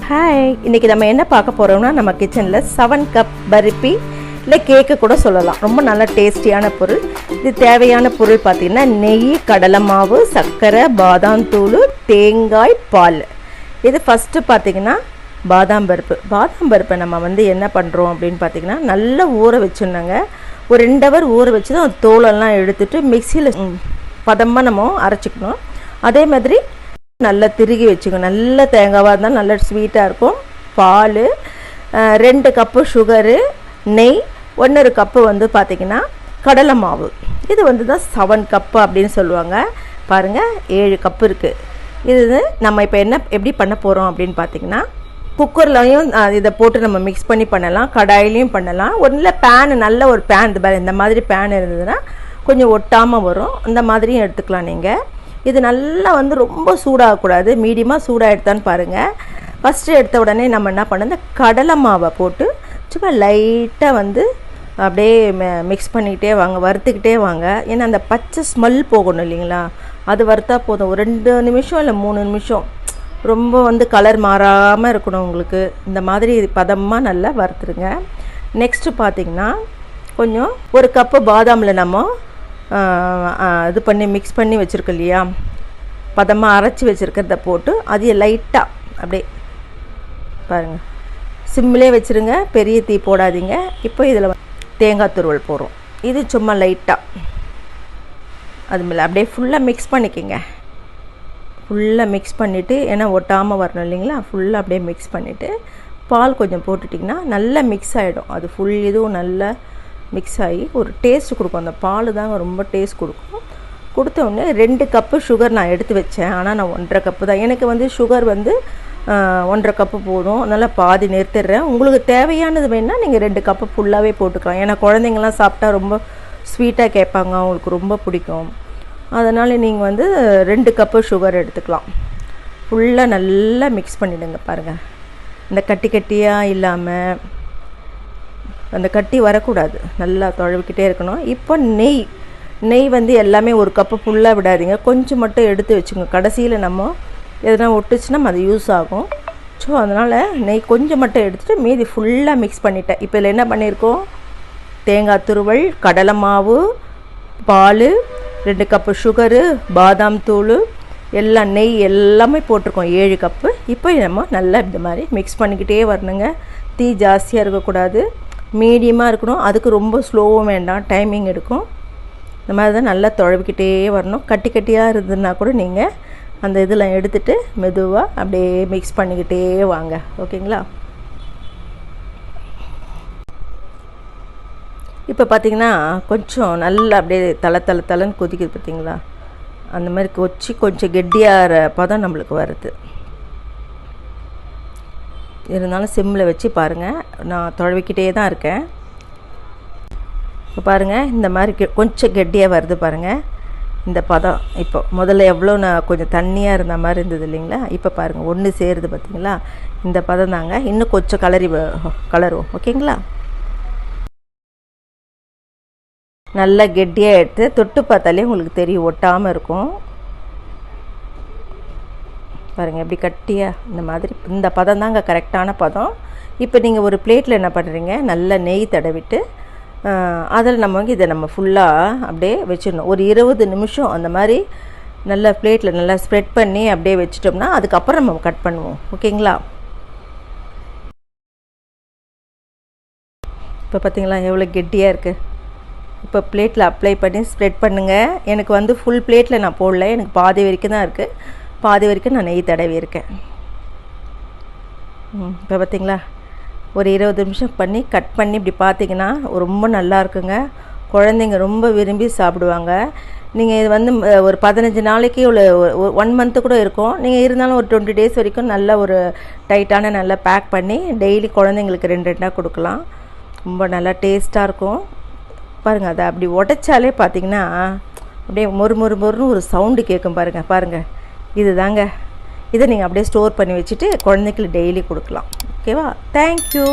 Hi, இன்றைக்கி நம்ம என்ன பார்க்க போகிறோம்னா நம்ம கிச்சனில் 7 கப் பர்பி இல்லை கேக்கு கூட சொல்லலாம். ரொம்ப நல்ல டேஸ்டியான பொருள். இது தேவையான பொருள் பார்த்திங்கன்னா நெய், கடலை மாவு, சர்க்கரை, பாதாம் தூள், தேங்காய், பால். இது ஃபஸ்ட்டு பார்த்திங்கன்னா பாதாம் பருப்பை நம்ம என்ன பண்ணுறோம் அப்படின்னு பார்த்திங்கன்னா நல்லா ஊற வச்சுருந்தாங்க. ஒரு 2 ஹவர் ஊற வச்சு தான் அந்த தோலெல்லாம் எடுத்துகிட்டு மிக்சியில் பதமாக நம்ம அரைச்சிக்கணும். அதே மாதிரி நல்லா திருகி வச்சுக்கணும். நல்ல தேங்காவாக இருந்தால் நல்லா ஸ்வீட்டாக இருக்கும். பால், 2 கப்பு சுகரு, நெய், 1 கப்பு பார்த்திங்கன்னா கடலை மாவு. இது தான் 7 கப்பு அப்படின்னு சொல்லுவாங்க. பாருங்கள், 7 கப்பு இருக்குது. இது நம்ம இப்போ எப்படி பண்ண போகிறோம் அப்படின்னு பார்த்திங்கன்னா குக்கர்லையும் இதை போட்டு நம்ம மிக்ஸ் பண்ணி பண்ணலாம், கடாயிலையும் பண்ணலாம். பேனு, நல்ல ஒரு பேன், இந்த மாதிரி பேன் இருந்ததுன்னா கொஞ்சம் ஒட்டாமல் வரும். இந்த மாதிரியும் எடுத்துக்கலாம் நீங்கள். இது நல்லா ரொம்ப சூடாகக்கூடாது, மீடியமாக சூடாக எடுத்தான்னு பாருங்கள். ஃபஸ்ட்டு எடுத்த உடனே நம்ம என்ன பண்ணோம், இந்த கடலை மாவை போட்டு சும்மா லைட்டாக அப்படியே மிக்ஸ் பண்ணிக்கிட்டே வாங்க, வறுத்துக்கிட்டே வாங்க. ஏன்னா அந்த பச்சை ஸ்மெல் போகணும் இல்லைங்களா, அது வறுத்தா போதும். ஒரு 2 நிமிஷம் இல்லை 3 நிமிஷம், ரொம்ப கலர் மாறாமல் இருக்கணும் உங்களுக்கு. இந்த மாதிரி பதமாக நல்லா வறுத்துருங்க. நெக்ஸ்ட்டு பார்த்திங்கன்னா கொஞ்சம் 1 கப்பு பாதாமில் நம்ம இது பண்ணி மிக்ஸ் பண்ணி வச்சுருக்கோம் இல்லையா, பதமாக அரைச்சி வச்சுருக்கிறத போட்டு அதையே லைட்டாக அப்படியே பாருங்கள், சிம்மிலே வச்சுருங்க, பெரிய தீ போடாதீங்க. இப்போ இதில் தேங்காய் துருவல் போடுறோம். இது சும்மா லைட்டாக அது மேலே அப்படியே ஃபுல்லாக மிக்ஸ் பண்ணிக்கோங்க. ஃபுல்லாக மிக்ஸ் பண்ணிவிட்டு, ஏன்னா ஒட்டாமல் வரணும் இல்லைங்களா, ஃபுல்லாக அப்படியே மிக்ஸ் பண்ணிவிட்டு பால் கொஞ்சம் போட்டுட்டிங்கன்னா நல்லா மிக்ஸ் ஆகிடும். அது ஃபுல் இதுவும் நல்லா மிக்ஸ் ஆகி ஒரு டேஸ்ட் கொடுக்கும். அந்த பால் தாங்க ரொம்ப டேஸ்ட் கொடுக்கும். கொடுத்த உடனே 2 கப்பு சுகர் நான் எடுத்து வச்சேன். ஆனால் நான் 1.5 கப்பு தான். எனக்கு சுகர் 1.5 கப்பு போதும். அதனால் பாதி நிறுத்திடுறேன். உங்களுக்கு தேவையானது வேணால் நீங்கள் 2 கப்பு ஃபுல்லாகவே போட்டுக்கலாம். ஏன்னா குழந்தைங்கள்லாம் சாப்பிட்டா ரொம்ப ஸ்வீட்டாக கேட்பாங்க, அவங்களுக்கு ரொம்ப பிடிக்கும். அதனால் நீங்கள் 2 கப்பு சுகர் எடுத்துக்கலாம். ஃபுல்லாக நல்லா மிக்ஸ் பண்ணிவிடுங்க. பாருங்கள், இந்த கட்டி கட்டியாக இல்லாமல், அந்த கட்டி வரக்கூடாது, நல்லா தொழவிக்கிட்டே இருக்கணும். இப்போ நெய் எல்லாமே 1 கப்பு ஃபுல்லாக விடாதீங்க, கொஞ்சம் மட்டும் எடுத்து வச்சுங்க. கடைசியில் நம்ம எதனா ஒட்டுச்சுன்னா அது யூஸ் ஆகும். ஸோ அதனால் நெய் கொஞ்சம் மட்டும் எடுத்துகிட்டு மீதி ஃபுல்லாக மிக்ஸ் பண்ணிட்டேன். இப்போ இதில் என்ன பண்ணியிருக்கோம், தேங்காய் துருவல், கடலை மாவு, பால், 2 கப்பு சுகரு, பாதாம் தூள், எல்லாம் நெய் எல்லாமே போட்டிருக்கோம், 7 கப்பு. இப்போ நம்ம நல்லா இந்த மாதிரி மிக்ஸ் பண்ணிக்கிட்டே வரணுங்க. தீ ஜாஸ்தியாக இருக்கக்கூடாது, மீடியமாக இருக்கணும். அதுக்கு ரொம்ப ஸ்லோவும் வேண்டாம், டைமிங் எடுக்கும். இந்த மாதிரி தான் நல்லா துழவிக்கிட்டே வரணும். கட்டி கட்டியாக இருந்ததுன்னா கூட நீங்கள் அந்த இதெல்லாம் எடுத்துகிட்டு மெதுவாக அப்படியே மிக்ஸ் பண்ணிக்கிட்டே வாங்க. ஓகேங்களா. இப்போ பார்த்திங்கன்னா கொஞ்சம் நல்லா அப்படியே தலை கொதிக்குது பார்த்திங்களா, அந்த மாதிரி கொஞ்சம் கெட்டியாகிற பதம் நம்மளுக்கு வருது. இருந்தாலும் சிம்மில் வச்சு பாருங்கள், நான் துழவிக்கிட்டே தான் இருக்கேன். இப்போ பாருங்கள், இந்த மாதிரி கொஞ்சம் கெட்டியாக வருது பாருங்கள் இந்த பதம். இப்போ முதல்ல எவ்வளோ நான் கொஞ்சம் தண்ணியாக இருந்த மாதிரி இருந்தது இல்லைங்களா, இப்போ பாருங்கள் ஒன்று சேருது பார்த்திங்களா, இந்த பதம் தாங்க. இன்னும் கொஞ்சம் கலருவோம். ஓகேங்களா. நல்லா கெட்டியாக எடுத்து தொட்டு பார்த்தாலே உங்களுக்கு தெரியும், ஒட்டாமல் இருக்கும். பாருங்கள் எப்படி கட்டியாக, இந்த மாதிரி இந்த பதம் தாங்க கரெக்டான பதம். இப்போ நீங்கள் ஒரு பிளேட்டில் என்ன பண்ணுறீங்க, நல்லா நெய் தடவிட்டு அதில் இதை நம்ம ஃபுல்லாக அப்படியே வச்சிடணும். ஒரு 20 நிமிஷம் அந்த மாதிரி நல்லா பிளேட்டில் நல்லா ஸ்ப்ரெட் பண்ணி அப்படியே வச்சிட்டோம்னா அதுக்கப்புறம் நம்ம கட் பண்ணுவோம். ஓகேங்களா. இப்போ பார்த்திங்களா எவ்வளோ கெட்டியாக இருக்குது. இப்போ பிளேட்டில் அப்ளை பண்ணி ஸ்ப்ரெட் பண்ணுங்கள். எனக்கு ஃபுல் பிளேட்டில் நான் போடல, எனக்கு பாதி வரைக்கும் தான் இருக்குது. பாதி வரைக்கும் நான் நெய் தடவி இருக்கேன். இப்போ பார்த்திங்களா ஒரு 20 நிமிஷம் பண்ணி கட் பண்ணி இப்படி பார்த்திங்கன்னா ரொம்ப நல்லா இருக்குங்க. குழந்தைங்க ரொம்ப விரும்பி சாப்பிடுவாங்க. நீங்கள் இது ஒரு 15 நாளைக்கு உள்ள 1 மந்த்து கூட இருக்கும். நீங்கள் இருந்தாலும் ஒரு 20 டேஸ் வரைக்கும் நல்ல ஒரு டைட்டான நல்லா பேக் பண்ணி டெய்லி குழந்தைங்களுக்கு 2 கொடுக்கலாம். ரொம்ப நல்லா டேஸ்ட்டாக இருக்கும். பாருங்கள், அதை அப்படி உடைச்சாலே பார்த்திங்கன்னா அப்படியே மொறுன்னு ஒரு சவுண்டு கேட்கும் பாருங்கள். இது தாங்க. இதை நீங்கள் அப்படியே ஸ்டோர் பண்ணி வச்சுட்டு குழந்தைங்களுக்கு டெய்லி கொடுக்கலாம். ஓகேவா. தேங்க்யூ.